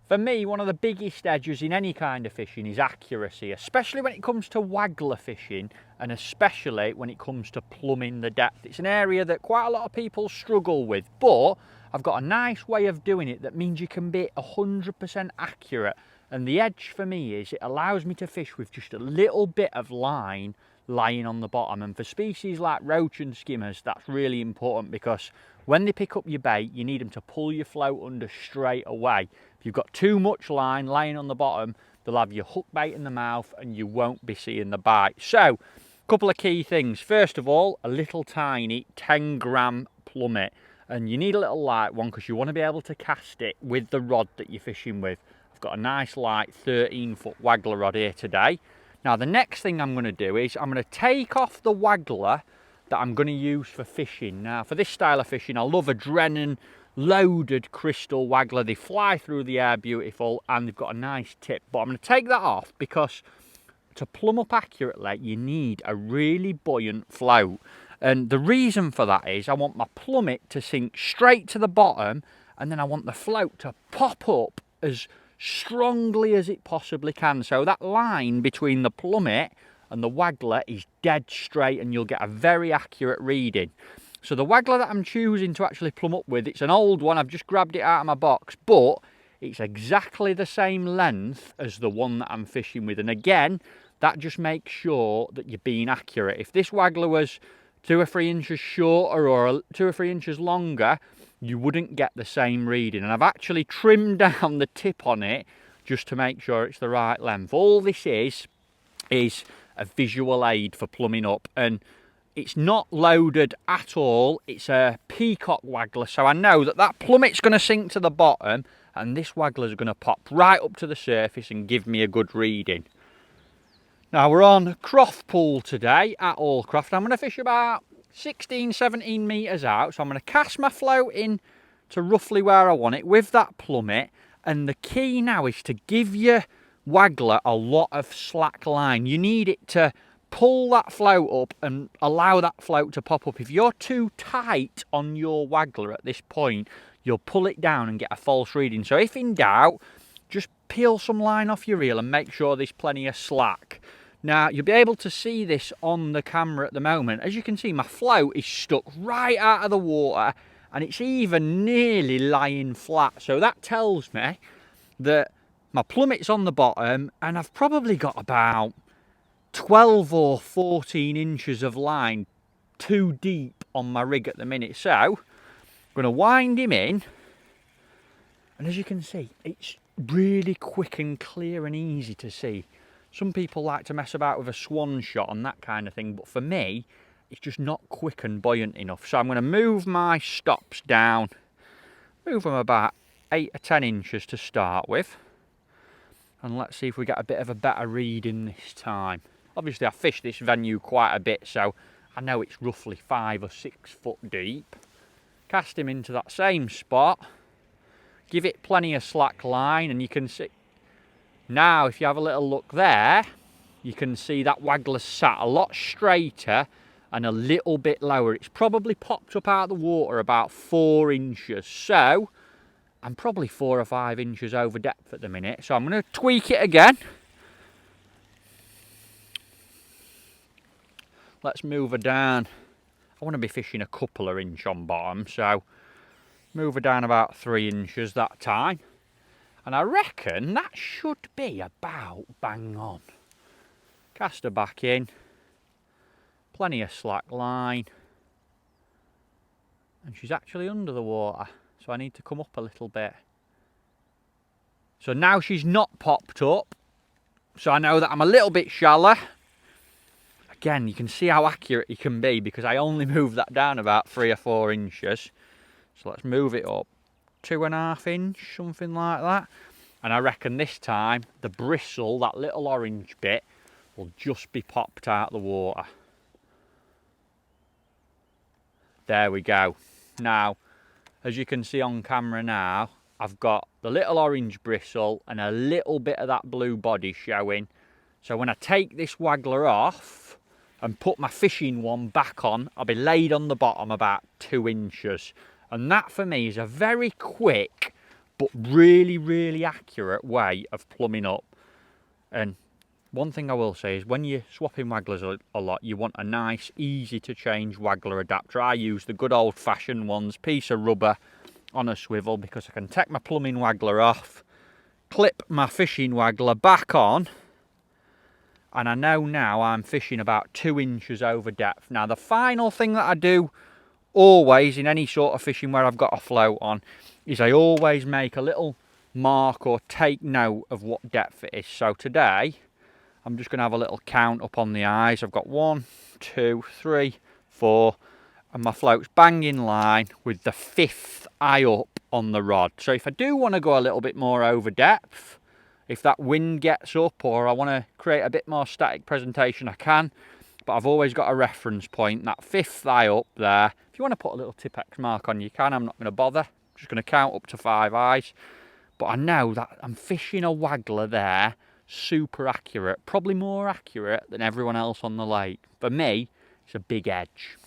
For me, one of the biggest edges in any kind of fishing is accuracy, especially when it comes to waggler fishing and especially when it comes to plumbing the depth. It's an area that quite a lot of people struggle with, but I've got a nice way of doing it that means you can be 100% accurate. And the edge for me is it allows me to fish with just a little bit of line lying on the bottom. And for species like roach and skimmers, that's really important because when they pick up your bait, you need them to pull your float under straight away. If you've got too much line laying on the bottom, they'll have your hook bait in the mouth and you won't be seeing the bite. So, a couple of key things. First of all, a little tiny 10-gram plummet. And you need a little light one because you want to be able to cast it with the rod that you're fishing with. I've got a nice light 13-foot waggler rod here today. Now the next thing I'm going to do is I'm going to take off the waggler that I'm going to use for fishing. Now for this style of fishing I love a Drennan loaded crystal waggler. They fly through the air beautiful and they've got a nice tip, but I'm going to take that off because to plumb up accurately you need a really buoyant float. And the reason for that is I want my plummet to sink straight to the bottom and then I want the float to pop up as strongly as it possibly can. So that line between the plummet and the waggler is dead straight and you'll get a very accurate reading. So the waggler that I'm choosing to actually plumb up with, it's an old one, I've just grabbed it out of my box, but it's exactly the same length as the one that I'm fishing with. And again, that just makes sure that you're being accurate. If this waggler was 2 or 3 inches shorter or 2 or 3 inches longer, you wouldn't get the same reading. And I've actually trimmed down the tip on it just to make sure it's the right length. All this is a visual aid for plumbing up, and it's not loaded at all. It's a peacock waggler, so I know that that plummet's going to sink to the bottom and this waggler's going to pop right up to the surface and give me a good reading. Now we're on Croft Pool today at Allcroft. I'm going to fish about 16, 17 metres out. So I'm going to cast my float in to roughly where I want it with that plummet. And the key now is to give your waggler a lot of slack line. You need it to pull that float up and allow that float to pop up. If you're too tight on your waggler at this point, you'll pull it down and get a false reading. So if in doubt, just peel some line off your reel and make sure there's plenty of slack. Now, you'll be able to see this on the camera at the moment. As you can see, my float is stuck right out of the water and it's even nearly lying flat. So that tells me that my plummet's on the bottom and I've probably got about 12 or 14 inches of line too deep on my rig at the minute. So, I'm going to wind him in. And as you can see, it's really quick and clear and easy to see. Some people like to mess about with a swan shot and that kind of thing, but for me, it's just not quick and buoyant enough. So I'm going to move my stops down, move them about 8 or 10 inches to start with. And let's see if we get a bit of a better reading this time. Obviously I fished this venue quite a bit, so I know it's roughly 5 or 6 foot deep. Cast him into that same spot. Give it plenty of slack line and you can see. Now, if you have a little look there, you can see that waggler sat a lot straighter and a little bit lower. It's probably popped up out of the water about 4 inches. So, I'm probably 4 or 5 inches over depth at the minute. So I'm going to tweak it again. Let's move her down. I want to be fishing a couple of inch on bottom, so move her down about 3 inches that time. And I reckon that should be about bang on. Cast her back in. Plenty of slack line. And she's actually under the water, so I need to come up a little bit. So now she's not popped up, so I know that I'm a little bit shallow. Again, you can see how accurate you can be because I only moved that down about 3 or 4 inches. So let's move it up 2.5 inch, something like that. And I reckon this time the bristle, that little orange bit, will just be popped out of the water. There we go. Now, as you can see on camera now, I've got the little orange bristle and a little bit of that blue body showing. So when I take this waggler off and put my fishing one back on, I'll be laid on the bottom about 2 inches. And that for me is a very quick but really, really accurate way of plumbing up. And one thing I will say is when you're swapping Wagglers a lot, you want a nice, easy to change Waggler adapter. I use the good old fashioned ones, piece of rubber on a swivel, because I can take my plumbing Waggler off, clip my fishing Waggler back on, and I know now I'm fishing about 2 inches over depth. Now the final thing that I do always in any sort of fishing where I've got a float on is I always make a little mark or take note of what depth it is. So today I'm just going to have a little count up on the eyes. I've got 1, 2, 3, 4, and my float's bang in line with the 5th eye up on the rod. So if I do want to go a little bit more over depth, if that wind gets up or I want to create a bit more static presentation, I can. But I've always got a reference point, that 5th eye up there. If you want to put a little Tipp-Ex mark on, you can. I'm not going to bother. I'm just going to count up to 5 eyes. But I know that I'm fishing a Waggler there, super accurate, probably more accurate than everyone else on the lake. For me, it's a big edge.